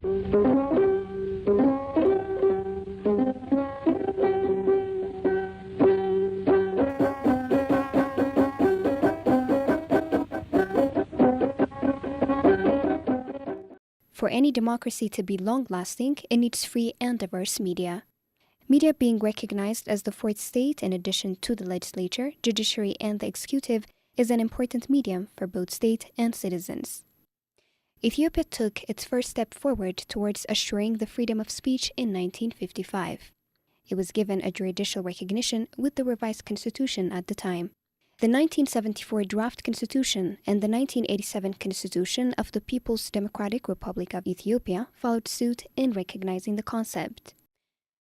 For any democracy to be long-lasting, it needs free and diverse media. Media being recognized as the fourth state in addition to the legislature, judiciary, and the executive is an important medium for both state and citizens. Ethiopia took its first step forward towards assuring the freedom of speech in 1955. It was given a judicial recognition with the revised constitution at the time. The 1974 draft constitution and the 1987 constitution of the People's Democratic Republic of Ethiopia followed suit in recognizing the concept.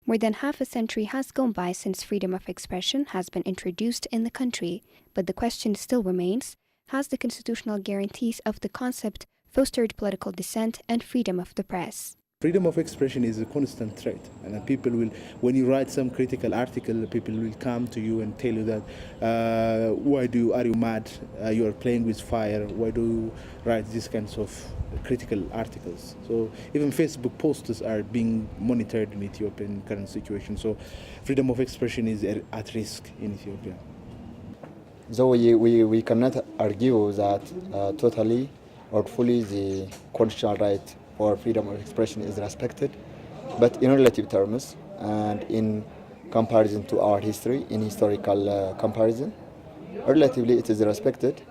More than half a century has gone by since freedom of expression has been introduced in the country, but the question still remains, has the constitutional guarantees of the concept fostered political dissent and freedom of the press? Freedom of expression is a constant threat, and people will, when you write some critical article, people will come to you and tell you that, are you mad? You are playing with fire. Why do you write these kinds of critical articles? So even Facebook posts are being monitored in Ethiopia in current situation. So freedom of expression is at risk in Ethiopia. So we cannot argue that totally or fully the constitutional right for freedom of expression is respected, but in relative terms and in comparison to our history, in historical comparison, relatively it is respected,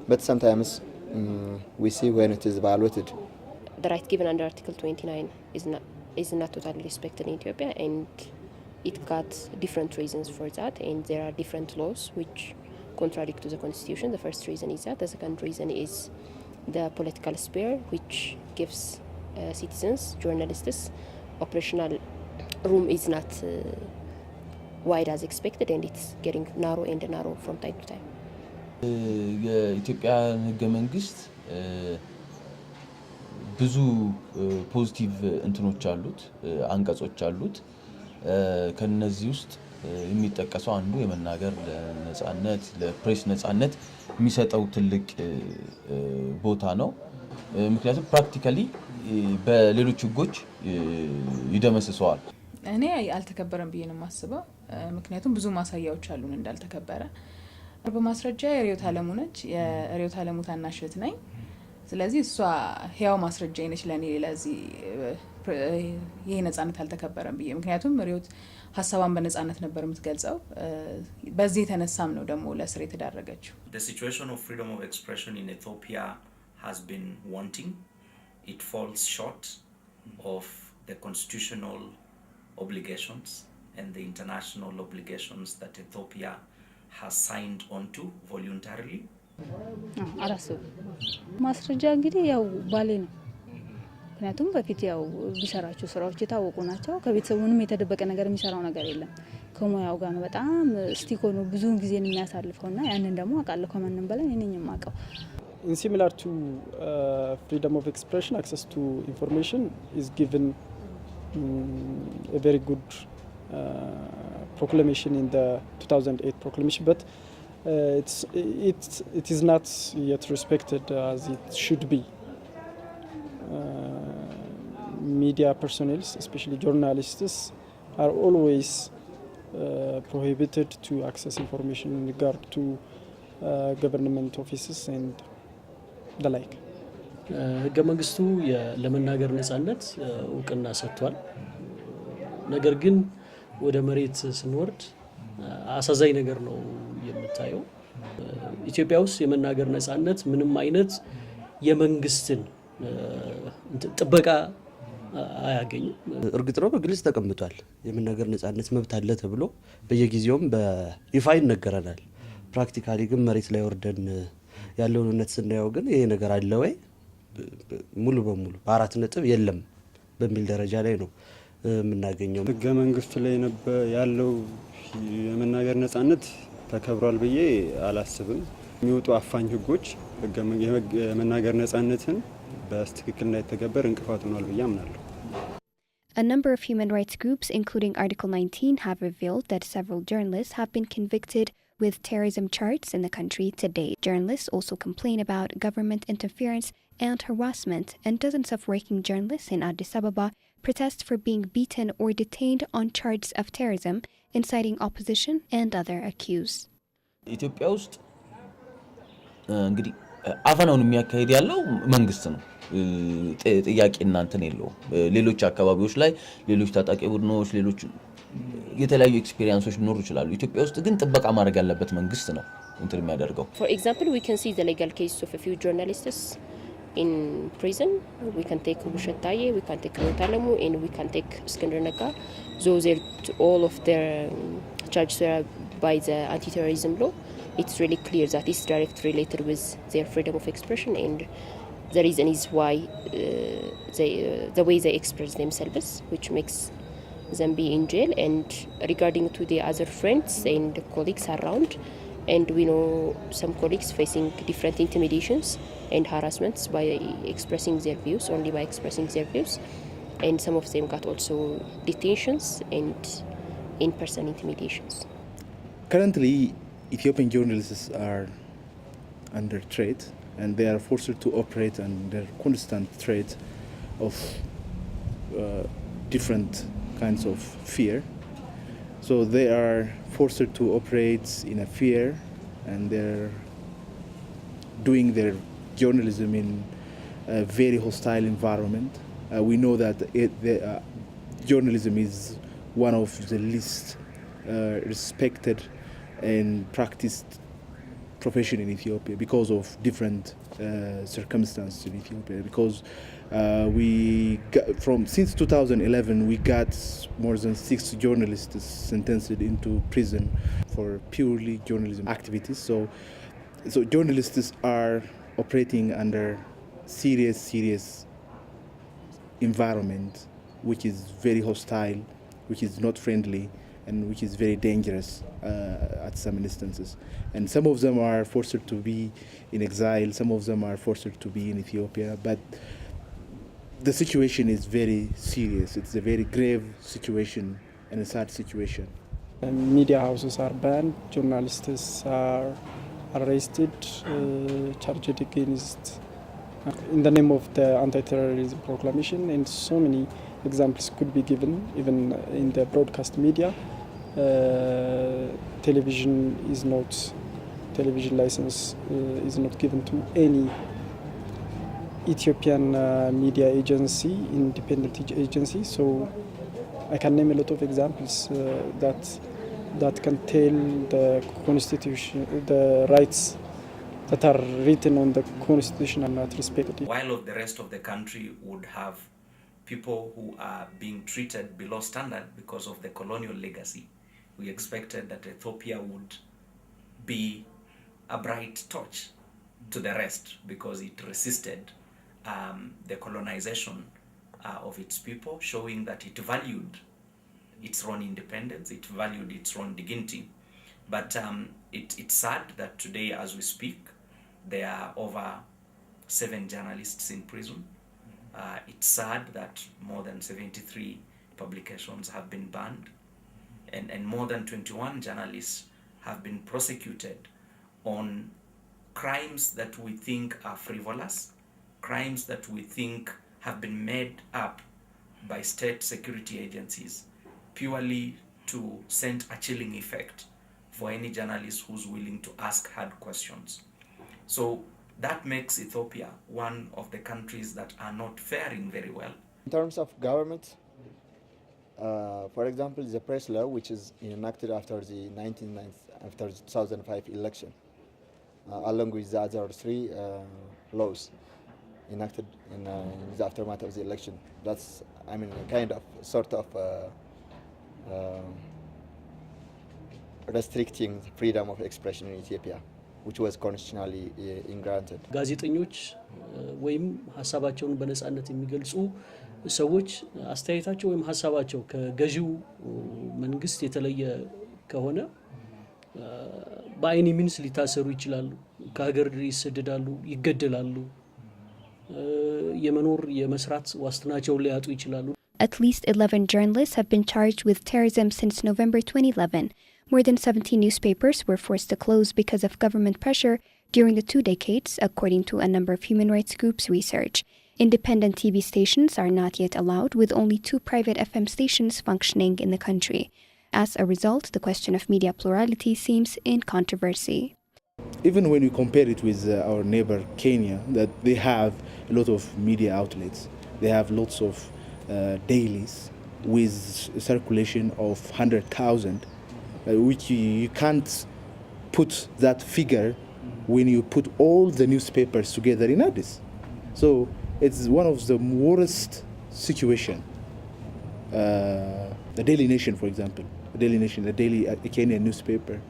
but sometimes we see when it is violated. The right given under Article 29 is not totally respected in Ethiopia, and it got different reasons for that, and there are different laws which contradict to the Constitution. The first reason is that. The second reason is the political sphere, which gives citizens, journalists, operational room is not wide as expected, and it's getting narrow and narrow from time to time. የኢትዮጵያ ሕገ መንግስት ብዙ ፖዚቲቭ እንትኖች አሉት አንቀጾች አሉት ከነዚህ ውስጥ የሚጠቀሰው አንዱ የመናገር ነጻነት ለፕሬስ ነጻነት የሚሰጠው ትልቅ ቦታ ነው ምክንያቱም ፕራክቲካሊ በሌሎች ህጎች ይደመስሰዋል እኔ አልተከበረም ብዬ ነው ማስበው ምክንያቱም ብዙ ማሳያዎች አሉን እንዳልተከበረ በማስረጃ የሪዮት አለሙ ነች የሪዮት አለሙ ታናሽት ነኝ ስለዚህ እሷ ህያው ማስረጃ ነች ለኔ ለዚህ ይሄ ነጻነት አልተከበረም ብዬ ምክንያቱም ሪዮት ሐሳቧን በነጻነት ነበር የምትገልጸው በዚህ ተነሳም ነው ደግሞ ለስር የተዳረገችው The situation of freedom of expression in Ethiopia has been wanting. It falls short of the constitutional obligations and the international obligations that Ethiopia has signed onto voluntarily. አራሱ ማስረጃ እንግዲህ ያው ባሌ ነው ምክንያቱም በፊት ያው ቢሰራቸው ስራዎች የታወቁ ናቸው ከቤተሰቡንም የተደበቀ ነገር የሚሰራው ነገር የለም ከሞያው ጋር ነው በጣም ስቲኮኑ ብዙ ጊዜ የሚያሳልፈውና ያንን ደግሞ አቃለ ከማንንም በላይ እኔንም ማቀው Similar to freedom of expression, access to information is given a very good proclamation in the 2008 proclamation, but it is not yet respected as it should be. Media personnel, especially journalists, are always prohibited to access information in regard to government offices and the like. ህገ መንግስቱ ለመናገር ነጻነት እውቅና ሰጥቷል ነገር ግን ወደ መሬት ስንወርድ አሳዛኝ ነገር ነው የምታየው ኢትዮጵያ ውስጥ የመናገር ነጻነት ምንም አይነት የመንግስትን ጥበቃ አያገኝም እርግጥ ነው በግልጽ ተቀምጧል የመናገር ነጻነት መብት አለ ተብሎ በየጊዜውም በይፋ ይነገራል ፕራክቲካሊ ግን መሬት ላይ ወርደን ያለውን እውነት ስናየው ግን ይሄ ነገር አለ ወይ ሙሉ በሙሉ በአራት ነጥብ የለም በሚል ደረጃ ላይ ነው የምናገኘው ህገ መንግስቱ ላይ ያለው የመናገር ነጻነት ተከብሯል ብዬ አላስብም የሚወጡ አፋኝ ህጎች የመናገር ነጻነትን በትክክል እንዳይተገበር እንቅፋት ሆኗል ብዬ አምናለሁ A number of human rights groups, including Article 19, have revealed that several journalists have been convicted with terrorism charges in the country today. Journalists also complain about government interference and harassment, and dozens of working journalists in Addis Ababa protest for being beaten or detained on charges of terrorism, inciting opposition and other accused. ኢትዮጵያ ውስጥ እንግዲህ አፈናውን የሚያካሂድ ያለው መንግስት ነው። ጥያቄ እናንተን የለው ሌሎች አካባቢዎች ላይ ሌሎች ታጣቂ ቡድኖች ሌሎች የተለያዩ ኤክስፒሪየንሶች ሊኖሩ ይችላሉ። ኢትዮጵያ ውስጥ ግን ጥበቃ ማድረግ ያለበት መንግስት ነው እንትን የሚያደርገው። For example, we can see the legal case of a few journalists in prison. We can take Bushet Taye, we can take Rotalemu, and we can take Iskandar Nega. Those are all of their charges by the anti-terrorism law. It's really clear that it's directly related with their freedom of expression, and the reason is why the way they express themselves, which makes them be in jail. And regarding to the other friends and colleagues around, and we know some colleagues facing different intimidations and harassments by expressing their views, only by expressing their views, and some of them got also detentions and in-person intimidations. Currently, Ethiopian journalists are under threat, and they are forced to operate under constant threat of different kinds of fear. So they are forced to operate in a fear, and they're doing their journalism in a very hostile environment. We know that journalism is one of the least respected and practiced profession in Ethiopia because of different circumstances in Ethiopia. Because since 2011 we got more than 6 journalists sentenced into prison for purely journalism activities. So journalists are operating under serious environment, which is very hostile, which is not friendly, and which is very dangerous at some instances. And some of them are forced to be in exile, some of them are forced to be in Ethiopia, but the situation is very serious. It's a very grave situation and a sad situation. Media houses are banned, journalists are arrested, charged against in the name of the anti-terrorism proclamation, and so many examples could be given even in the broadcast media. Television license is not given to any Ethiopian media agency, independent agency. So I can name a lot of examples that can tell the constitution, the rights that are written on the constitution are not respected. While of the rest of the country would have people who are being treated below standard because of the colonial legacy, we expected that Ethiopia would be a bright torch to the rest because it resisted the colonization of its people, showing that it valued its own independence, it valued its own dignity. But it's sad that today, as we speak, there are over 7 journalists in prison. It's sad that more than 73 publications have been banned, and more than 21 journalists have been prosecuted on crimes that we think are frivolous, crimes that we think have been made up by state security agencies purely to send a chilling effect for any journalist who's willing to ask hard questions. So that makes Ethiopia one of the countries that are not faring very well. In terms of government, for example, the press law, which is enacted after the 2005 election, along with the other 3 laws enacted in the aftermath of the election. That's, kind of, sort of restricting freedom of expression in Ethiopia, which was constitutionally granted. ጋዜጠኞች ወይም ሀሳባቸውን በነጻነት የሚገልጹ ሰዎች አስተያየታቸው ወይም ሀሳባቸው ከገዢው መንግስት የተለየ ከሆነ በአይኒ ሚንስ ሊታሰሩ ይችላሉ፣ ከሀገር ይሰደዳሉ፣ ይገደላሉ፣ የመኖር የመስራት ዋስትናቸውን ሊያጡ ይችላሉ። At least 11 journalists have been charged with terrorism since November 2011. More than 70 newspapers were forced to close because of government pressure during the 2 decades, according to a number of human rights groups' research. Independent TV stations are not yet allowed, with only 2 private FM stations functioning in the country. As a result, the question of media plurality seems in controversy. Even when we compare it with our neighbor Kenya, that they have a lot of media outlets, they have lots of dailies with circulation of 100,000, which you can't put that figure when you put all the newspapers together in Addis. So it's one of the worst situation. The Daily Nation, for example, the Daily Nation, the daily Kenyan newspaper,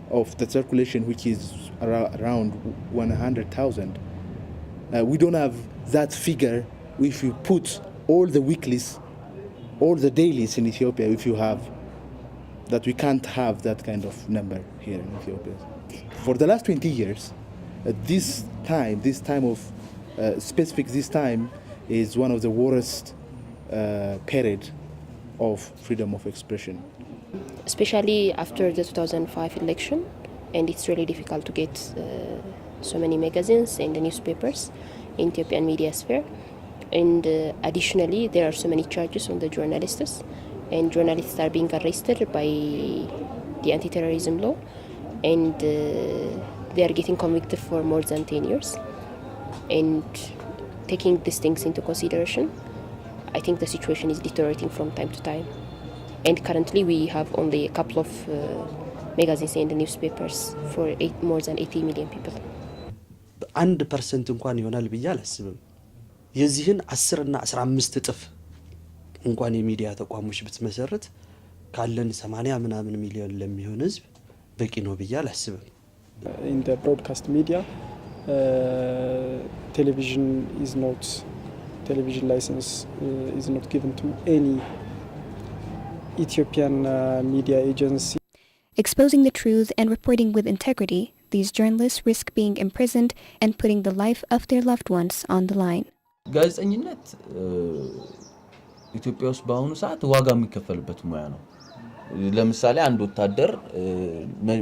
of the circulation, which is around 100,000. We don't have that figure if you put all the weeklies, all the dailies in Ethiopia, if you have that. We can't have that kind of number here in Ethiopia. For the last 20 years, this time is one of the worst period of freedom of expression. Especially after the 2005 election, and it's really difficult to get so many magazines and newspapers in Ethiopian media sphere. And additionally, there are so many charges on the journalists, and journalists are being arrested by the anti-terrorism law, and they are getting convicted for more than 10 years. And taking these things into consideration, I think the situation is deteriorating from time to time. And currently we have only a couple of magazines and newspapers for more than 80 million people. 1% እንኳን ይሆናል ብዬ አላስብም። የዚህን 10 እና 15 እጥፍ እንኳን የሚዲያ ተቋሞች ብትመሰረት ካለን 80 ምናምን ሚሊዮን ለሚሆን ህዝብ በቂ ነው ብዬ አላስብም። In the broadcast media, television license is not given to any Ethiopian media agency. Exposing the truth and reporting with integrity, these journalists risk being imprisoned and putting the life of their loved ones on the line. ጋዜጠኝነት ኢትዮጵያ ውስጥ በአሁኑ ሰዓት ዋጋ የሚከፈልበት ሙያ ነው። ለምሳሌ አንድ ወታደር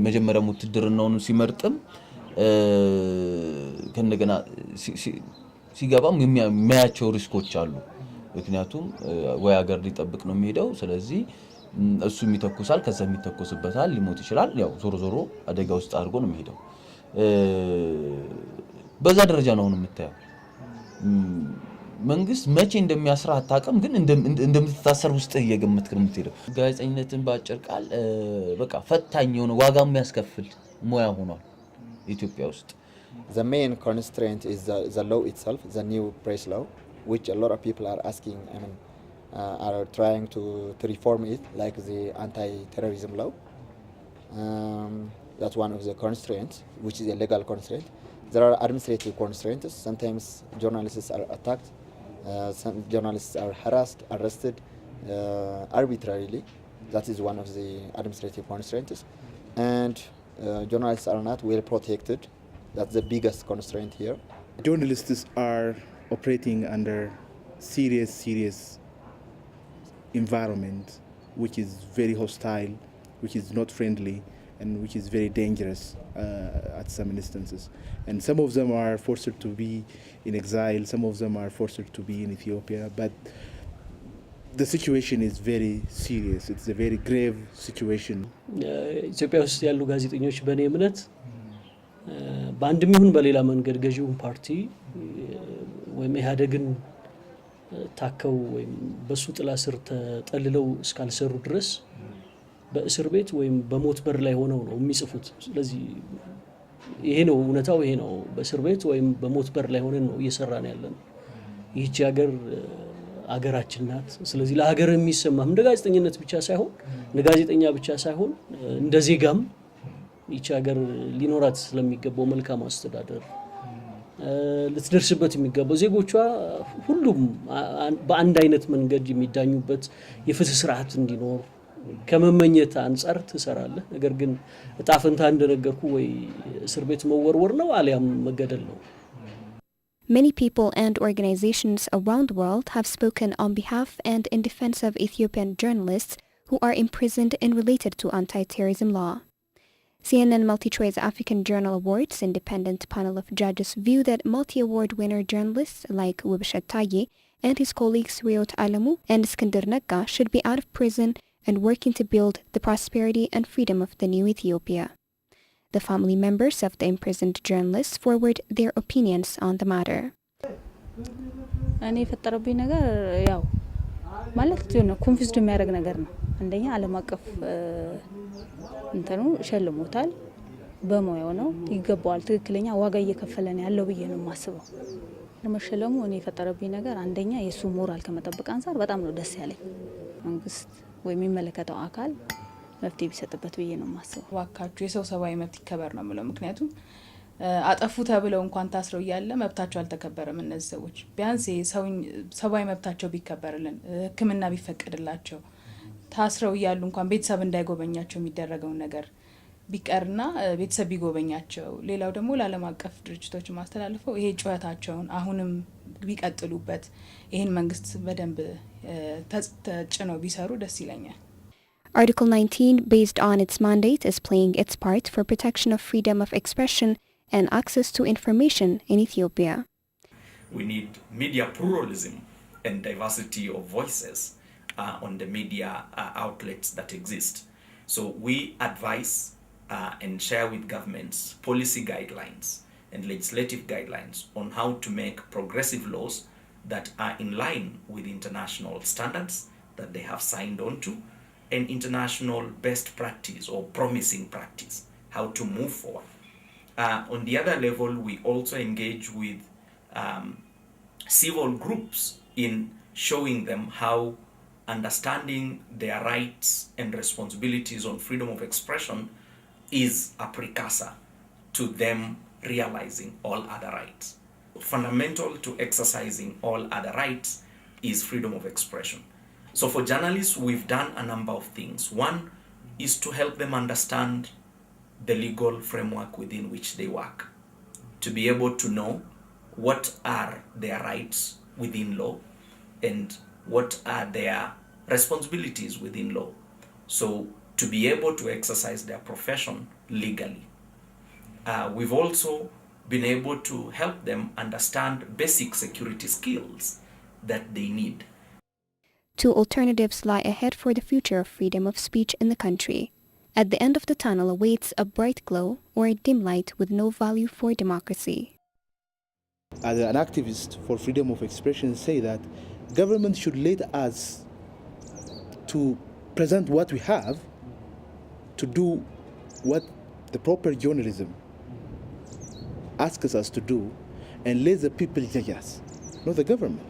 መጀመሪያ ውትድርናውን ሲመርጥም ከነገና ሲገባም የሚያያቸው ሪስኮች አሉ። ምክንያቱም ወይ ሀገር ሊጠብቅ ነው የሚሄደው። ስለዚህ እሱ የሚተኩሳል፣ ከዛ የሚተኩስበታል፣ ሊሞት ይችላል። ያው ዞሮ አደጋ ውስጥ አድርጎ ነው የሚሄደው። በዛ ደረጃ ነው የምታየው። መንግስት መቼ እንደሚያስራ አታውቅም፣ ግን እንደምትታሰር ውስጥ እየገመትክ ነው የምትሄደው። ጋዜጠኝነትን ባጭር ቃል በቃ ፈታኝ የሆነ ዋጋ የሚያስከፍል ሙያ ሆኗል ኢትዮጵያ ውስጥ። The main constraint is the law itself, the new press law, which a lot of people are asking, are trying to reform it, like the anti-terrorism law. That's one of the constraints, which is a legal constraint. There are administrative constraints. Sometimes journalists are attacked, some journalists are harassed, arrested arbitrarily. That is one of the administrative constraints. And journalists are not well protected. That's the biggest constraint here. Journalists are operating under serious environment, which is very hostile, which is not friendly, and which is very dangerous at some instances. And some of them are forced to be in exile, some of them are forced to be in Ethiopia, but the situation is very serious. It's a very grave situation. ኢትዮጵያ ውስጥ ያሉ ጋዜጠኞች በእኔ እምነት በአንድም ይሁን በሌላ መንገድ ገዢውን ፓርቲ ወይም ኢህአዴግን ታከው ወይም በሱ ጥላ ስር ተጠልለው እስካልሰሩ ድረስ በእስር ቤት ወይም በሞት በር ላይ ሆነው ነው የሚጽፉት። ስለዚህ ይሄ ነው እውነታው፣ ይሄ ነው። በእስር ቤት ወይም በሞት በር ላይ ሆነን ነው እየሰራን ያለን። ይህች ሀገር አገራችን ናት። ስለዚህ ለሀገር የሚሰማ እንደ ጋዜጠኝነት ብቻ ሳይሆን እንደ ጋዜጠኛ ብቻ ሳይሆን እንደ ዜጋም ይህች ሀገር ሊኖራት ስለሚገባው መልካም አስተዳደር ልትደርስበት የሚገባው ዜጎቿ ሁሉም በአንድ አይነት መንገድ የሚዳኙበት የፍትህ ስርዓት እንዲኖር ከመመኘት አንፃር ትሰራለህ። ነገር ግን እጣ ፈንታ እንደነገርኩ ወይ እስር ቤት መወርወር ነው አሊያም መገደል ነው። Many people and organizations around the world have spoken on behalf and in defense of Ethiopian journalists who are imprisoned and related to anti-terrorism law. CNN MultiChoice African Journal Awards independent panel of judges view that multi-award winner journalists like Wibshet Taye and his colleagues Riot Alamu and Iskandar Nagga should be out of prison and working to build the prosperity and freedom of the new Ethiopia. The family members of the imprisoned journalists forward their opinions on the matter. እኔ የፈጠረብኝ ነገር ያው ማለት ነው ኮንፊውዝድ የሚያደርግ ነገር ነው። አንደኛ ዓለም አቀፍ እንትኑ ሸልሞታል በሞያው ነው ይገባዋል ትክክለኛ ዋጋ እየከፈለን ያለው ብዬ ነው የማስበው። ለመሸለሙ እኔ የፈጠረብኝ ነገር አንደኛ የሱ ሞራል ከመጠበቅ አንፃር በጣም ነው ደስ ያለኝ። መንግስት ወይ የሚመለከተው አካል መፍትሄ ቢሰጥበት ብዬ ነው የማስበው። ዋካችሁ የሰው ሰብአዊ መብት ይከበር ነው የምለው። ምክንያቱም አጠፉ ተብለው እንኳን ታስረው ያለ መብታቸው አልተከበረም። እነዚህ ሰዎች ቢያንስ ሰብአዊ መብታቸው ቢከበርልን ሕክምና ቢፈቀድላቸው ታስረው ያሉ እንኳን ቤተሰብ እንዳይጎበኛቸው የሚደረገው ነገር ቢቀርና ቤተሰብ ቢጎበኛቸው። ሌላው ደግሞ ለዓለም አቀፍ ድርጅቶች ማስተላለፈው ይሄ ጩኸታቸውን አሁንም ቢቀጥሉበት ይሄን መንግስት በደንብ ተጭነው ቢሰሩ ደስ ይለኛል። Article 19, based on its mandate, is playing its part for protection of freedom of expression and access to information in Ethiopia. We need media pluralism and diversity of voices on the media outlets that exist. So we advise and share with governments policy guidelines and legislative guidelines on how to make progressive laws that are in line with international standards that they have signed on to and international best practice or promising practice, how to move forward. On the other level, we also engage with civil groups in showing them how understanding their rights and responsibilities on freedom of expression is a precursor to them realizing all other rights. Fundamental to exercising all other rights is freedom of expression. So for journalists, we've done a number of things. One is to help them understand the legal framework within which they work, to be able to know what are their rights within law and what are their responsibilities within law. So to be able to exercise their profession legally. We've also been able to help them understand basic security skills that they need. Two alternatives lie ahead for the future of freedom of speech in the country. At the end of the tunnel awaits a bright glow or a dim light with no value for democracy. As an activist for freedom of expression, say that government should let us to present what we have, to do what the proper journalism asks us to do, and let the people judge us, not the government.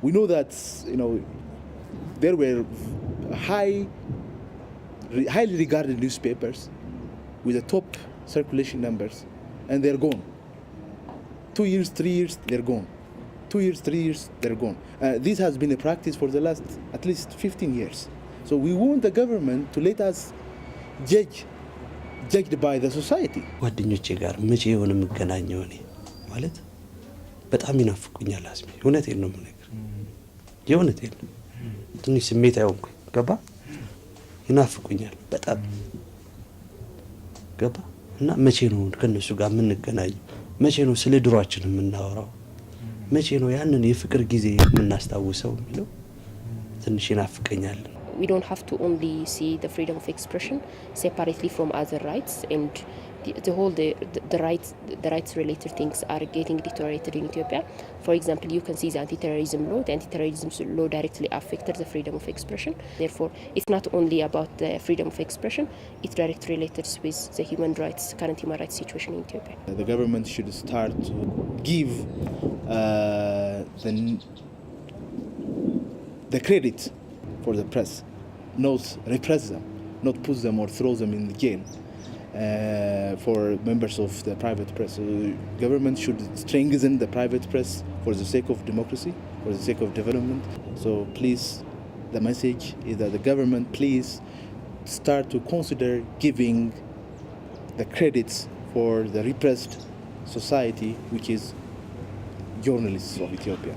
We know that, there were highly regarded newspapers with the top circulation numbers, and they're gone. 2 years, 3 years, they're gone. 2 years, 3 years, they're gone. This has been a practice for the last at least 15 years. So we want the government to let us judged by the society. ጓደኞቼ ጋር መቼ የሆነ የምገናኘው እኔ ማለት በጣም ይናፍቁኛል። አስሚ እውነቴን ነው የምነግርህ፣ የእውነቴን ነው። ትንሽ ስሜት አይሆንኩኝ ገባ ይናፍቁኛል በጣም ገባ እና መቼ ነው ከነሱ ጋር የምንገናኘው? መቼ ነው ስለ ድሯችን የምናወራው? መቼ ነው ያንን የፍቅር ጊዜ የምናስታውሰው የሚለው ትንሽ ይናፍቀኛል። We don't have to only see the freedom of expression separately from other rights, and the rights related things are getting deteriorated in Ethiopia. For example, you can see the anti-terrorism law. The anti-terrorism law directly affected the freedom of expression. Therefore, it's not only about the freedom of expression, it's directly related with the current human rights situation in Ethiopia. The government should start to give the credit for the press, not repress them, not put them or throw them in the jail. For members of the private press, so government should strengthen the private press for the sake of democracy, for the sake of development. So please, the message is that the government please start to consider giving the credits for the repressed society, which is journalists of Ethiopia.